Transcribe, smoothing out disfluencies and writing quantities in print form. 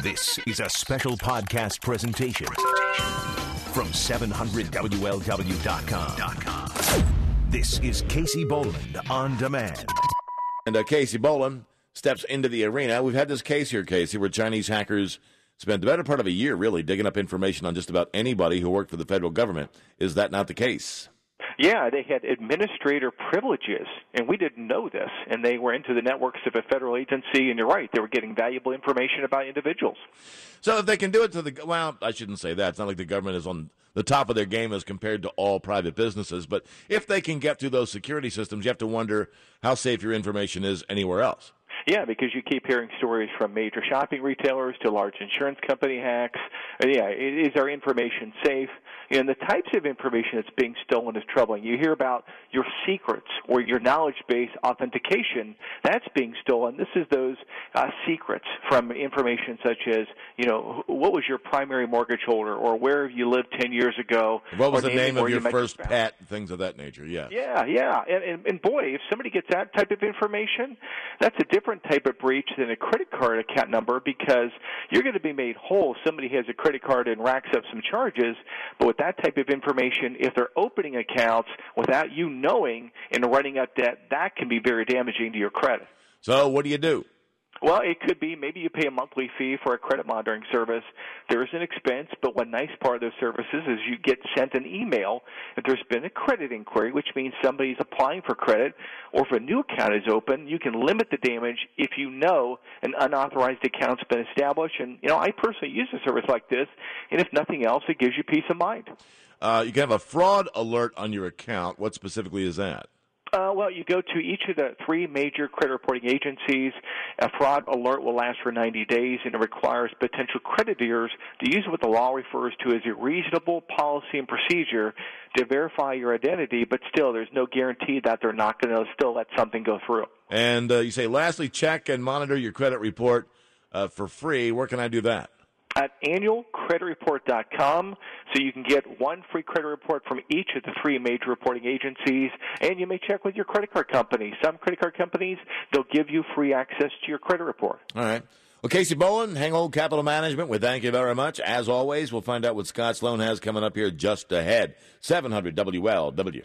This is a special podcast presentation from 700WLW.com. This is Casey Boland On Demand. And Casey Boland steps into the arena. We've had this case here, Casey, where Chinese hackers spent the better part of a year really digging up information on just about anybody who worked for the federal government. Is that not the case? Yeah, they had administrator privileges, and we didn't know this, and they were into the networks of a federal agency, and you're right, they were getting valuable information about individuals. So if they can do it to well, I shouldn't say that. It's not like the government is on the top of their game as compared to all private businesses, but if they can get through those security systems, you have to wonder how safe your information is anywhere else. Yeah, because you keep hearing stories from major shopping retailers to large insurance company hacks. Yeah, is our information safe? And the types of information that's being stolen is troubling. You hear about your secrets or your knowledge base authentication. That's being stolen. This is those secrets from information such as, what was your primary mortgage holder, or where have you lived 10 years ago? What was the name of your first pet, things of that nature, yes. Yeah. And boy, if somebody gets that type of information, that's a different type of breach than a credit card account number, because you're going to be made whole. Somebody has a credit card and racks up some charges, but with that type of information, if they're opening accounts without you knowing and running up debt, that can be very damaging to your credit. So what do you do? Well, it could be maybe you pay a monthly fee for a credit monitoring service. There is an expense, but one nice part of those services is you get sent an email if there's been a credit inquiry, which means somebody's applying for credit, or if a new account is open, you can limit the damage if you know an unauthorized account's been established. And, I personally use a service like this, and if nothing else, it gives you peace of mind. You can have a fraud alert on your account. What specifically is that? Well, you go to each of the three major credit reporting agencies. A fraud alert will last for 90 days, and it requires potential creditors to use what the law refers to as a reasonable policy and procedure to verify your identity, but still there's no guarantee that they're not going to still let something go through. And you say, lastly, check and monitor your credit report for free. Where can I do that? At annualcreditreport.com, so you can get one free credit report from each of the three major reporting agencies, and you may check with your credit card company. Some credit card companies, they'll give you free access to your credit report. All right. Well, Casey Boland, Hanghold Capital Management, we thank you very much. As always, we'll find out what Scott Sloan has coming up here just ahead. 700 WLW.